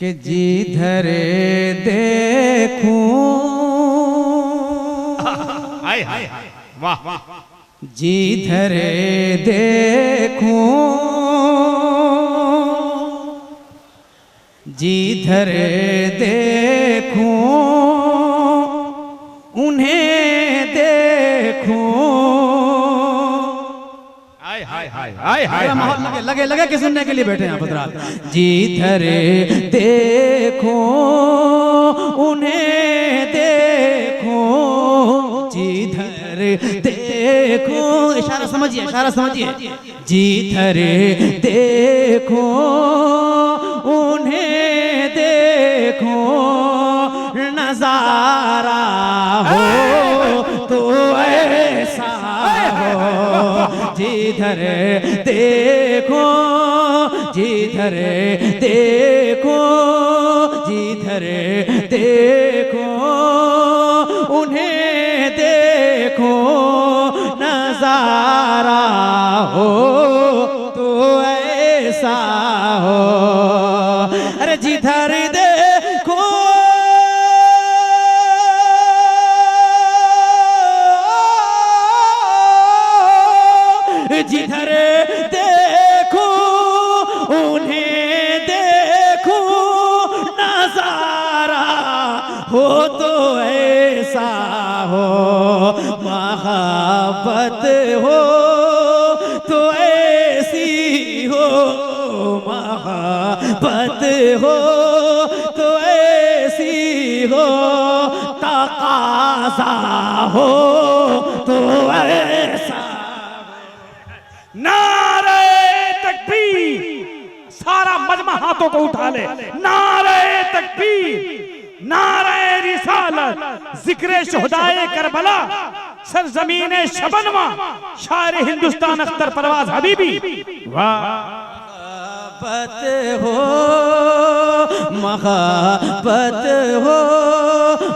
कि जिधरे देखूं हाय हाय वाह वाह जिधरे देखूं जिधरे देखूं उन्हें देखूं। हाय हाय हाय हाय हाय लगे लगे लगे कि सुनने के लिए बैठे हैं पतरात। जिधरे देखूं उन्हें देखूं जिधर देखूं। इशारा समझिए इशारा समझिए। जिधर देखूं उन्हें देखूं नजारा हो तो ऐसा हो। जिधर देखो जिधर देखो जिधर देखो उन्हें देखो नजारा हो तो ऐसा हो। अरे जिधर देखो जिधर देखो उन्हें देखो नजारा हो तो ऐसा हो। मोहब्बत हो तो ऐसी हो मोहब्बत हो तो ऐसी हो तकाज़ा हो तो ऐसा। नारे तकबीर, सारा मजमा हाथों को उठा ले। नारे तकबीर, नारे रिसालत, जिक्रे शुहदाए करबला, सरजमीने शबनमा, शायर हिंदुस्तान अख्तर परवाज हबीबी। वाह मोहब्बत हो मोहब्बत हो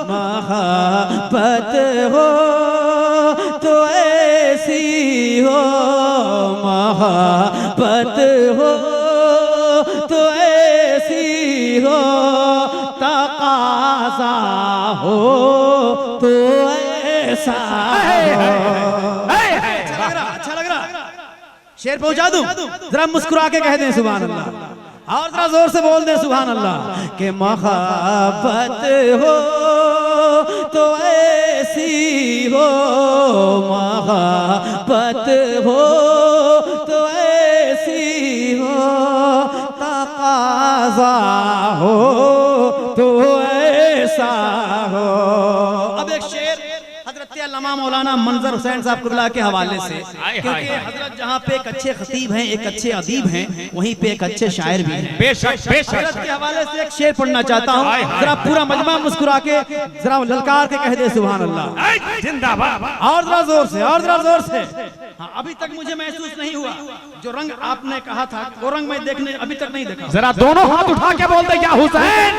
मोहब्बत हो तो ऐसी हो मोहब्बत हो तो ऐसी हो तकाज़ा हो तो ऐसा हो। अच्छा लग रहा शेर पहुंचा दूं जरा मुस्कुरा के कह दें सुभान अल्लाह और जरा जोर से बोल दें सुभान अल्लाह के मोहब्बत हो तो ऐसी हो मोहब्बत हो तो ऐसी हो तकाज़ा हो तो ऐसा हो। अब एक शेर हजरत अल्लामा मौलाना मंजर हुसैन साहब कुर्ला के हवाले से, क्योंकि हजरत जहाँ पे एक अच्छे खतीब हैं एक अच्छे अदीब हैं वहीं पे एक अच्छे शायर भी हैं। बेशक बेशक हजरत के हवाले से एक शेर पढ़ना चाहता हूँ जरा पूरा मजमा मुस्कुरा के जरा ललकार के कह दे सुभान अल्लाह जिंदाबाद। और जरा जोर से और जरा जोर से। हाँ अभी तक मुझे महसूस नहीं हुआ जो रंग आपने कहा था वो रंग मैं देखने अभी तक नहीं देखा। जरा दोनों हाथ उठा के बोल दे या हुसैन।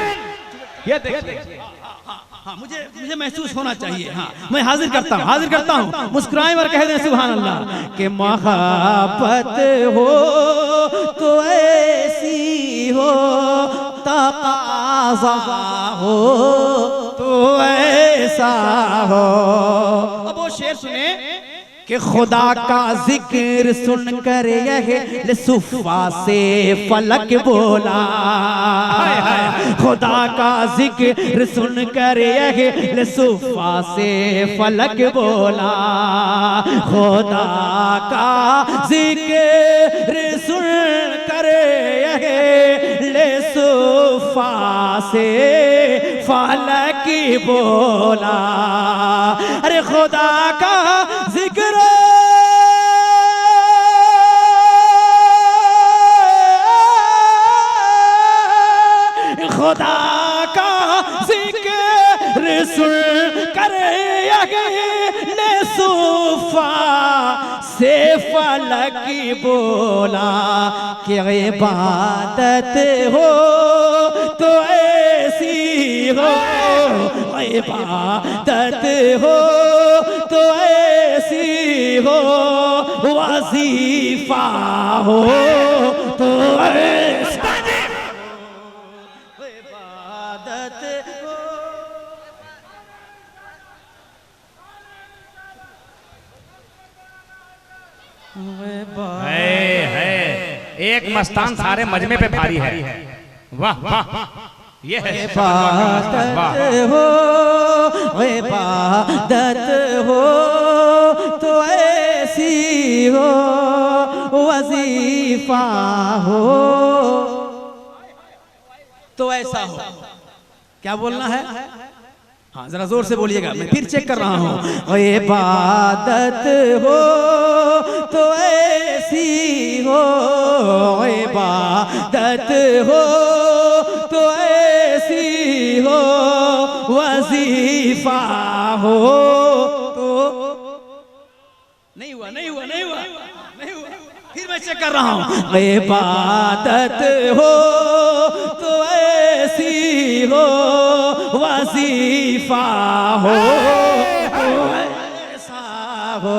ये देखिए हाँ मुझे महसूस होना चाहिए। हाँ मैं हाजिर करता हूँ मुस्कुराएं और कह दें सुभान अल्लाह के मोहब्बत हो तो ऐसी हो तकाज़ा हो तो ऐसा हो। अब वो शेर सुने कि खुदा का जिक्र सुनकर यह सुफा से फलक बोला। खुदा का जिक्र सुनकर यह सुफा से फलक बोला। खुदा का जिक्र सुनकर यह सुफा से फलक बोला। अरे खुदा का जिक्र खुदा का जिक्र सुन कर ने सुफा से फलक बोला कि इबादत हो तो ऐसी हो इबादत हो तो ऐसी हो वजीफा हो तो ऐसा है एक मस्तान सारे मजमे पे भारी है। वाह वाह ये है इबादत हो, इबादत हो तो ऐसी हो, वजीफा हो तो ऐसा हो। क्या बोलना है? हाँ जरा जोर से बोलिएगा, मैं फिर चेक कर रहा हूँ। इबादत हो तो ऐसी हो, इबादत हो तो ऐसी हो, वजीफा हो तो नहीं हुआ, नहीं हुआ, नहीं हुआ, नहीं हुआ। फिर मैं चेक कर रहा हूँ। इबादत हो तो ऐसी हो, वजीफा हो तो ऐसा हो।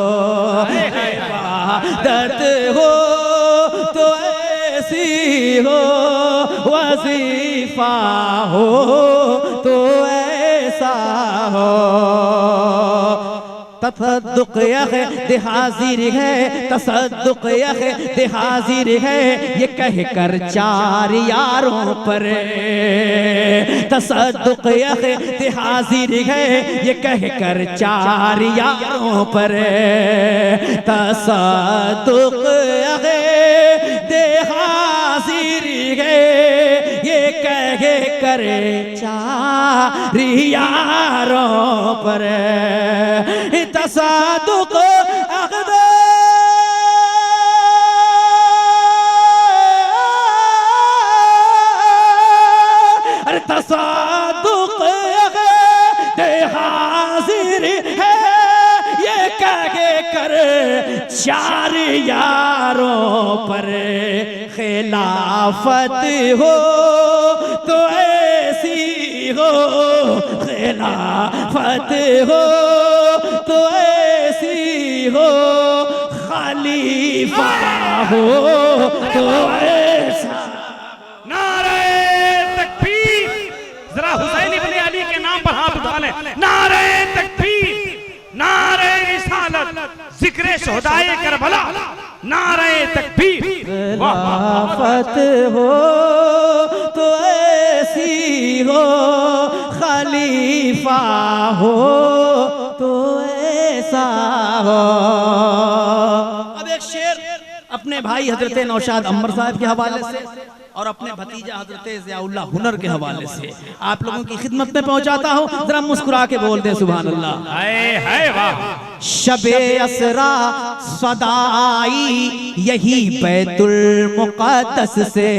इबादत हो तो ऐसी हो, वजीफा हो तो ऐसा हो। तसद्दुक़ यक़्द हाज़िर है, तसद्दुक़ यक़्द हाज़िर है, ये कह कर चार यारों पर। तसद्दुक़ यक़्द हाज़िर है, ये कह कर चार यारों पर। तसद्दुक़ यक़्द हाज़िर है, ये कह कर चार यारों पर। तसद्दुक़ यक़्द तसद्दुक़ यक़्द हाज़िर है, ये कह कर चार यारों पर। खिलाफत हो तो ऐसी हो, खिलाफत हो तो ऐसी हो, खलीफा हो तो ऐसा। नारे तकबीर, जरा हुसैन इब्ने अली के नाम पर हाथ उठा लें। नारे तकबीर, नारे रिसालत, जिक्र शोहदाए करबला, नारे तकबीर। खिलाफत हो तो ऐसी हो, खलीफा हो तो ऐसा हो। अब एक शेर अपने भाई हजरत नौशाद अम्बर साहब के हवाले से और अपने भतीजा हजरत ज़ियाउल्लाह हुनर के हवाले से आप लोगों की खिदमत में पहुंचाता हूं। जरा मुस्कुरा के बोल दे सुभान अल्लाह। है वाह। शबे असरा सदाई यही बैतुल मुक़द्दस से।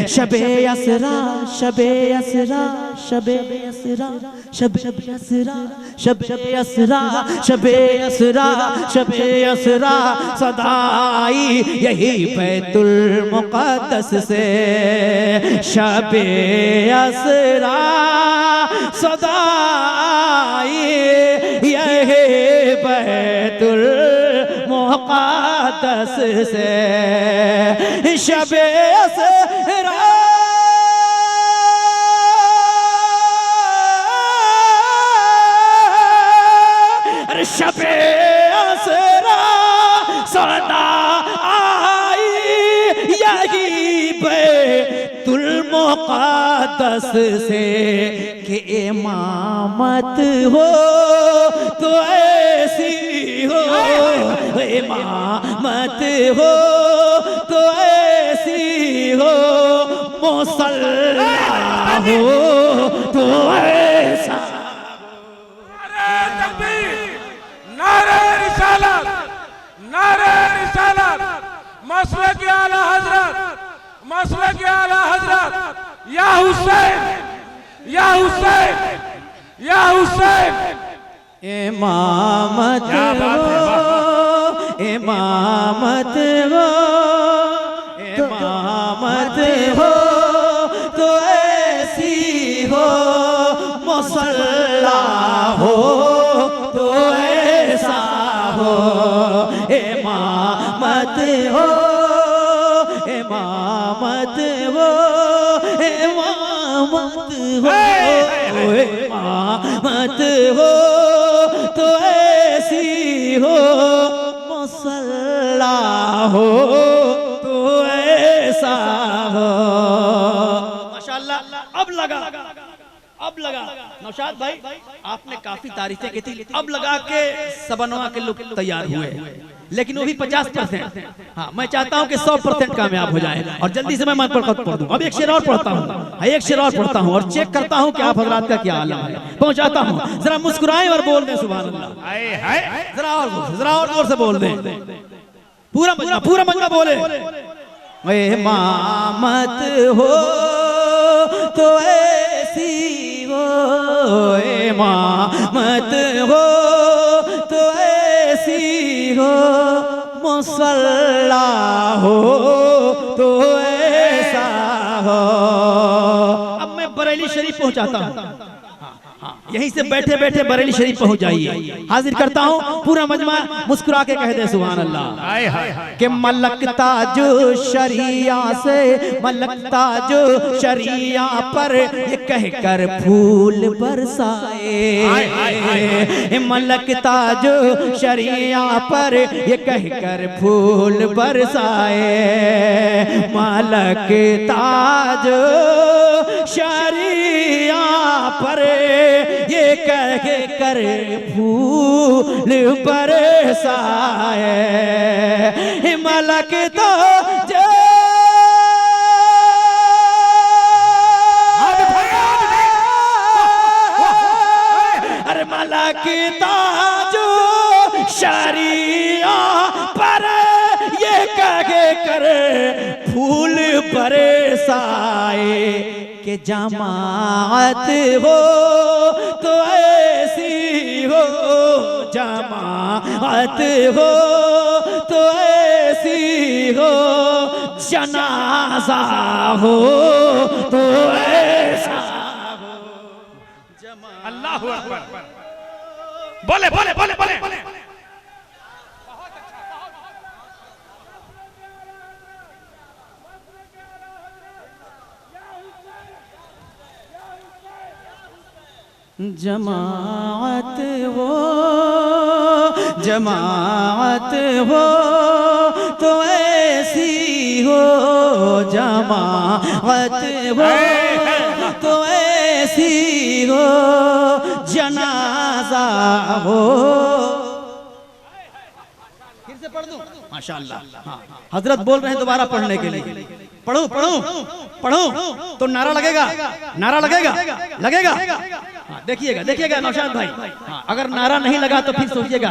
शबे असरा, शबे असरा, शबे असरा, शबे असरा, शबे असरा, शबे असरा, शबे असरा सदाई यही बैतुल मुक़द्दस से। शबे असरा सदाई यही बैतुल मुक़द्दस से। शबे असरा शबे असरा सदाई यही बैतुल मुक़द्दस से। कि इमामत हो तो ऐसी हो, इमामत हो तो ऐसी हो, मुसल्ला हो तो ऐसा। नारे रिसालत, नारे रिसालत, मसलक आला हजरत, मसलक आला हजरत। या हुसैन, या हुसैन, या हुसैन। इमामत हो, इमामत हो, इमामत हो तो ऐसी हो, मुसल्ला हो तो ऐसा हो। इमामत हो, इमामत हो, इमामत हो, इमामत हो तो ऐसी हो, मुसल्ला लगा नौशाद भाई, आपने काफी तारीफें की थी, अब लगा के सबनवा के लोग तैयार हुए, लेकिन वो भी 50%। हाँ, मैं चाहता हूँ कि 100% कामयाब हो जाए। और जल्दी से मैं पढ़ दूं। अब एक शेर और पढ़ता हूँ, एक शेर और पढ़ता हूँ और चेक करता हूँ कि आप हजरात का क्या आलम है। पहुंचाता हूँ, जरा मुस्कुराएं और बोल दें सुभान अल्लाह। जरा और जोर से बोल दें, पूरा मजमा बोले। मामत हो तो ऐसी हो, मामत हो तो ऐसी हो, मुसल्ला हो तो ऐसा हो। अब मैं बरेली शरीफ पहुंचाता हूँ, यहीं से बैठे बैठे बरेली शरीफ पहुंच जाइए। हाजिर करता हूँ, पूरा मजमा मुस्कुरा के कह दे सुभान अल्लाह। कि मलकता जो शरिया से, मलकता जो शरिया पर ये कहकर फूल बरसाए, मलकता जो शरिया पर ये कहकर फूल बरसाए, मलकता जो शरिया पर ये कह कर फूल बरसाए, मलकता जो अरे मलकता जो शरिया पर ये कह कर फूल बरसाए, कि जमात हो तो ऐसी हो, जमात हो तो ऐसी हो, जनाजा हो तो ऐसा हो। अल्लाहु अकबर। बोले बोले बोले बोले जमात हो, जमात हो तो ऐसी हो, जमात हो तो ऐसी हो, जनाजा हो। फिर से पढ़ दूं? माशाअल्लाह। हाँ, हजरत बोल रहे हैं दोबारा पढ़ने के लिए। पढ़ो पढ़ो पढ़ो तो नारा लगेगा, नारा लगेगा, लगेगा। हाँ, देखिएगा नौशाद भाई। हाँ, अगर नारा नहीं लगा तो फिर सोचिएगा।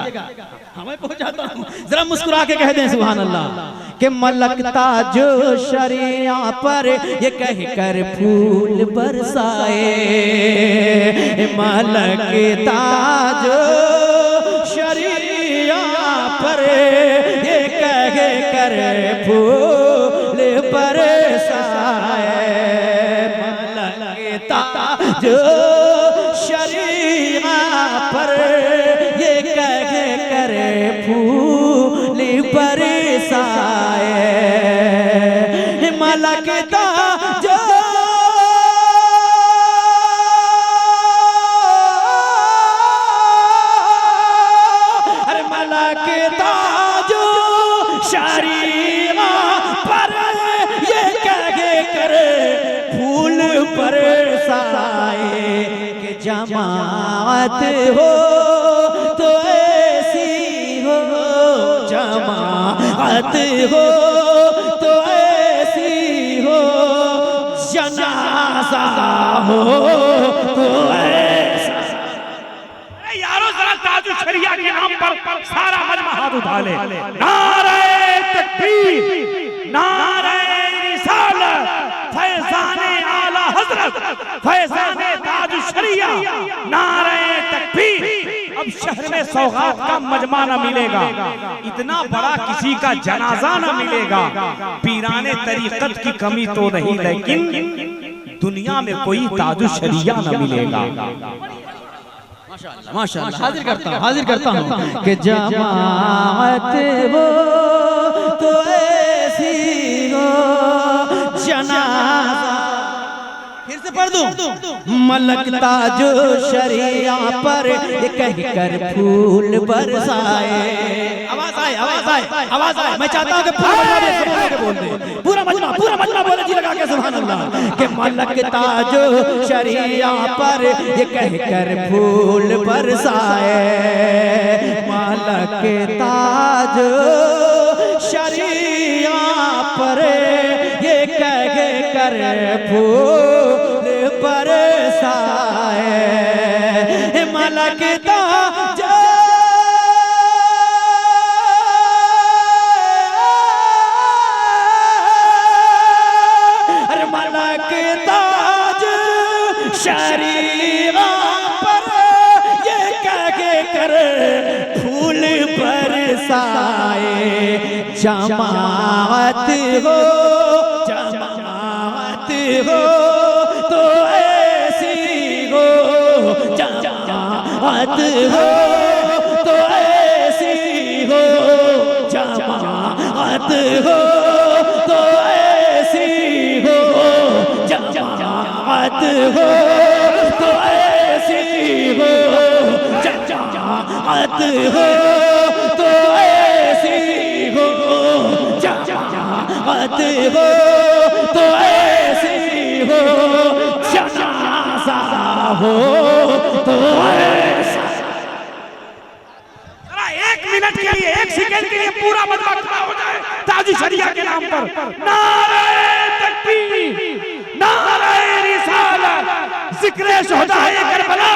हाँ, मैं पहुंचाता हूँ, जरा मुस्कुरा के कह दें सुभान अल्लाह। कि मलकता जो शरिया पर ये कह कर फूल बरसाए, मलकता जो शरिया पर ये कह कर फूल बरसाए, मलकता जो शरिया पर ये कह कर फूल बरसाए, मलकता जो अरे मलकता जो शरिया पर ये कह कर फूल बरसाए, कि जमात हो तो ऐसी हो, जमात हो तो ऐसी हो, जनाजा हो तो ऐसा। यारों जरा ताजु शरिया के नाम पर सारा मजमा हाथ उठा ले। नारे तकबीर, नारे रिसालत, फैज़ाने आला हजरत, फैज़ाने ताजु शरिया, नारे तकबीर। अब शहर में सौगात का मजमा न मिलेगा, इतना बड़ा किसी का जनाजा न मिलेगा। पीराने तरीकत की कमी तो नहीं, लेकिन दुनिया में कोई ताजु शरिया न मिलेगा। माशाअल्लाह। हाजिर करता हूँ कि जमात हो तो ऐसी हो, जनाजा। फिर से पढ़ दूं? मलक ताजो शरिया पर कह कर फूल बरसाए। आवाज आए, आवाज आए, आवाज आए। मैं चाहता हूं कि पूरा मजमा बोल दे, पूरा मजमा बोले जी लगा के सुभान अल्लाह। कि मलक ताजो शरिया पर ये कह कर फूल बरसाए। मलक ताजो शरिया पर ये कह कर फूल बरसाए। मलक ताजो शरीरा पर ये कह कर फूल बरसाए। जमात हो, जमात हो तो ऐसी हो, जमात हो तो ऐसी हो, जमात हो तो ऐसी हो, जमात हो तो ऐसी हो, जमात हो तो ऐसी हो, जमात हो तो ऐसी हो, जनाजा हो तो ऐसा। एक मिनट के लिए, एक सेकंड के लिए पूरा मजमा खड़ा हो जाए ताजो शरिया के नाम पर। नारे तकबीर, नारे रिसालत, जिक्रे शुहदाए करबला।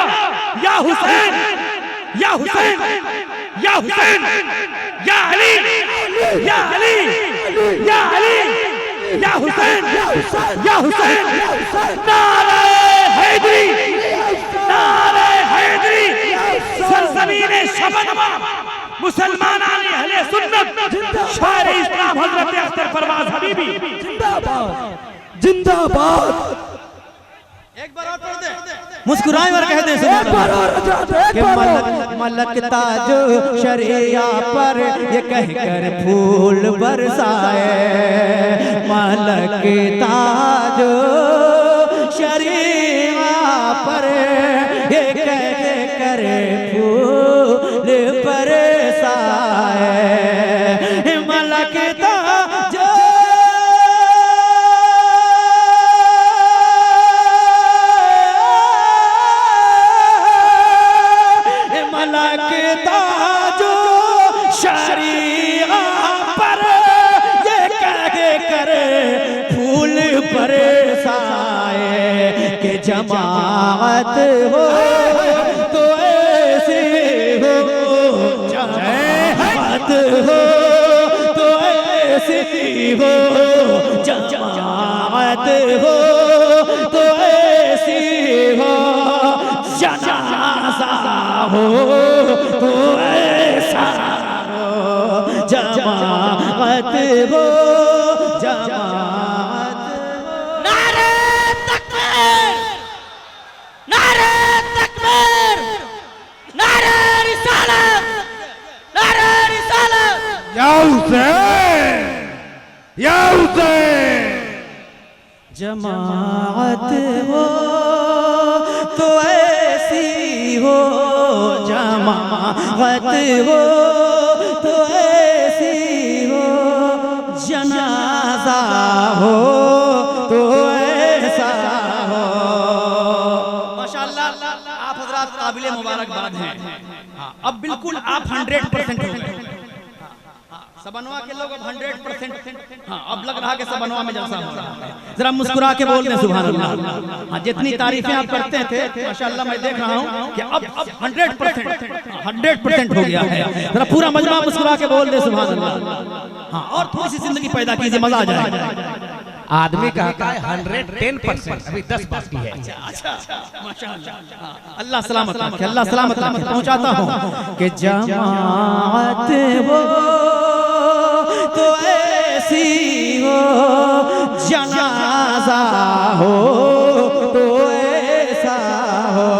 या हुसैन, या हुसैन, या हुसैन, या अली, या अली, या अली, या हुसैन, या हुसैन। नारे हैदरी, नारे हैदरी। सरजमीन शबनमा मुसलमान अहले सुन्नत शायर इस्लाम हजरत अख्तर फरवाज हबीबी जिंदाबाद, जिंदाबाद। एक बार और पढ़ दे, मुस्कुराए और कह दे कि मलक ताजो शरिया पर ये कह कर फूल बरसाए। मलक ताजो शरिया पर ये कह कर फूल बरसाए। मलक ताजो शरिया पर ये कह कर फूल बरसाए। कि जमात हो तो ऐसे हो, जमात हो तो ऐसे हो, जमात हो तो ऐसी हो, जनाजा हो तो ऐसा हो, जमात हो, जमात। नारे तकबीर, नारे तकबीर, नारे रिसालत, नारे रिसालत। या हुसैन, या हुसैन। जमात हो तो ऐसी हो, जमात हो तो ऐसी हो, जनाजा हो तो ऐसा हो। माशाअल्लाह, आप हजरात काबिल मुबारकबाद हैं। हाँ, अब बिल्कुल आप 100% हो गए। सबनवा के लोग अब 100%। हाँ, अब लग रहा है कि सबनवा में जलसा हो रहा है। जरा मुस्कुरा के बोल दें सुभान अल्लाह। हाँ, जितनी तारीफें आप करते थे माशाअल्लाह मैं देख रहा हूँ कि अब 100% हो गया है। जरा पूरा मजमा मुस्कुरा के बोल दे सुभान अल्लाह। हाँ, और थोड़ी सी जिंदगी पैदा कीजिए, मजा आ जाएगा। आदमी कहता है 110%, अभी 10 बाकी है। अच्छा, माशाअल्लाह। अल्लाह सलामत रखे, अल्लाह सलामत रखे। पहुंचाता हूँ कि जमात हो तो ऐसी हो, जनाजा हो तो ऐसा हो।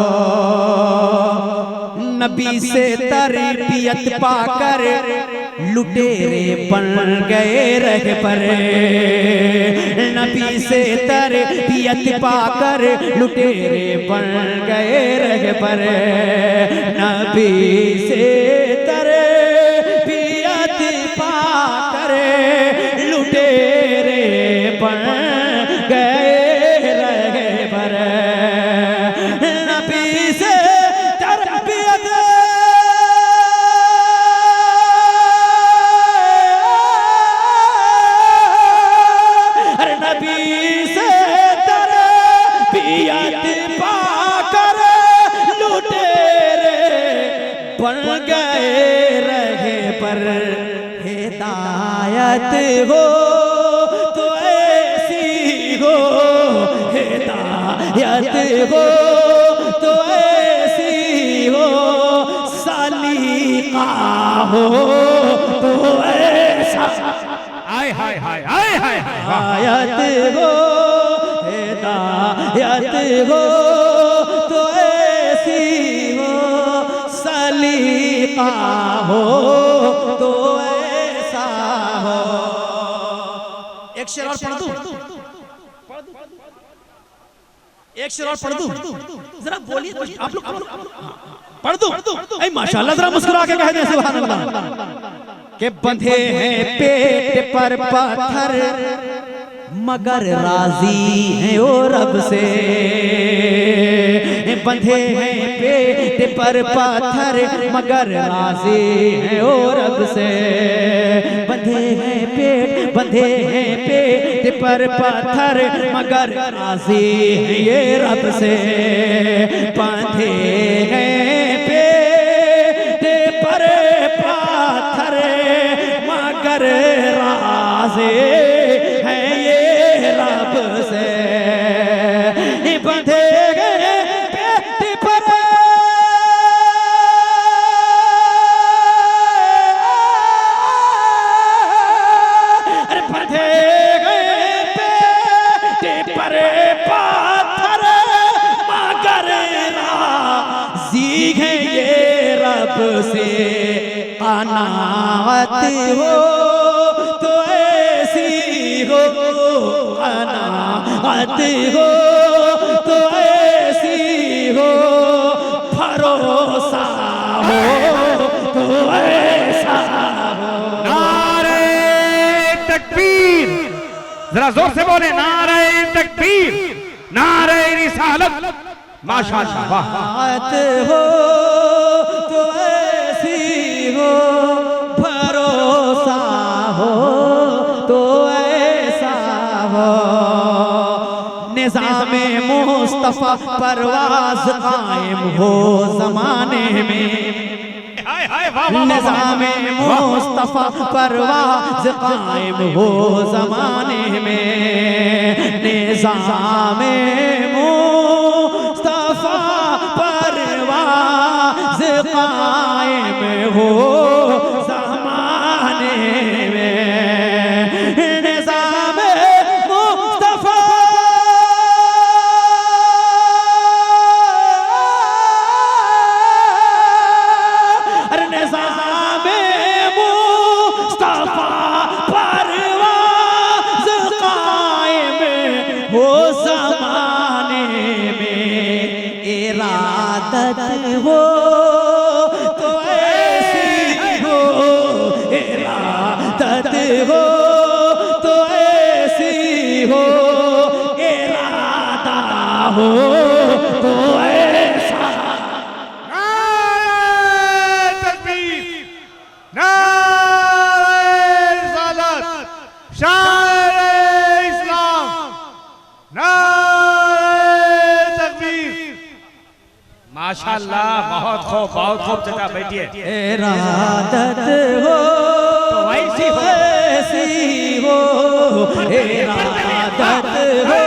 नबी से तरबियत पाकर लुटेरे बन गए रह पर, नबी से तरबियत पाकर लुटेरे बन गए रह पर, नबी से तरबियत पाकर लुटेरे बन गए रह पर, नबी से तरबियत बन गए रहे पर, हिदायत हो तो ऐसी हो, हिदायत हो तो ऐसी हो, सलीका हो तो ऐसा, हाय हाय हाय हाय हाय हिदायत हो, हिदायत हो तो ऐसी हो, सलीका हो तो ऐसा हो। एक शेर और पढ़ दूं, एक शेर और पढ़ दूं, जरा बोलिए आप लोग पढ़ दूं। माशाल्लाह जरा मुस्कुरा के कह दें सुभान अल्लाह। के बंधे हैं पेट पर पत्थर मगर राजी हैं ओ रब से, बंधे हैं पेट पर पत्थर मगर राजी हैं ओ रब से, बंधे हैं पेट पर पत्थर मगर राजी हैं ये रब से, बंधे हैं पेट पर पत्थर मगर राजी हैं ये रब से, बंधे गए पेट पर बंधे गए पेट पर पत्थर मगर राजी हैं ये रब से, अनाहत हो तो ऐसी हो, अनाहत हो तो ऐसी हो, भरोसा हो तो ऐसा हो। नारे तकबीर, जरा जोर से बोले नारे तकबीर, नारे रिसालत, माशाअल्लाह वाह। बात हो तो ऐसी हो, भरोसा हो तो ऐसा हो, निज़ामे मुस्तफा परवाज कायम हो जमाने में, हाय हाय वाह वाह, निज़ामे मुस्तफा परवाज कायम हो जमाने में, निज़ामे मुस्तफा परवाज कायम हो जमाने में, निज़ामे मुस्तफा निज़ामे मुस्तफा परवाज कायम हो ज़माने में, इरादत हो तो ऐसी हो, इरादत हो तो ऐसी हो, इरादा हो तो ऐसा। नारे तकबीर, नारे रिसालत, शायर इस्लाम, नारे तकबीर, माशाअल्लाह बहुत खूब चचा बैठिए। इरादत हो तो वैसी हो, ऐसी हो, इरादत हो,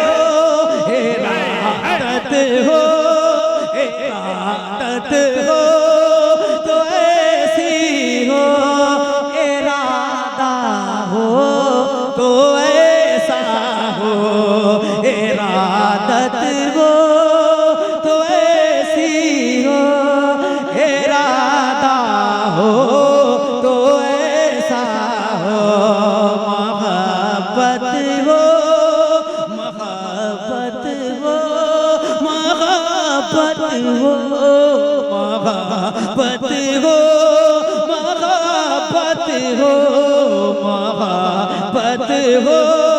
इरादत हो, इरादत हो तो ऐसी हो, इरादा हो तो ऐसा हो, इरादत हो तो ऐसी हो, इरादा हो तो ऐसा महाबत हो, महाबत हो, महाबत हो, महाबत हो, महाबत हो।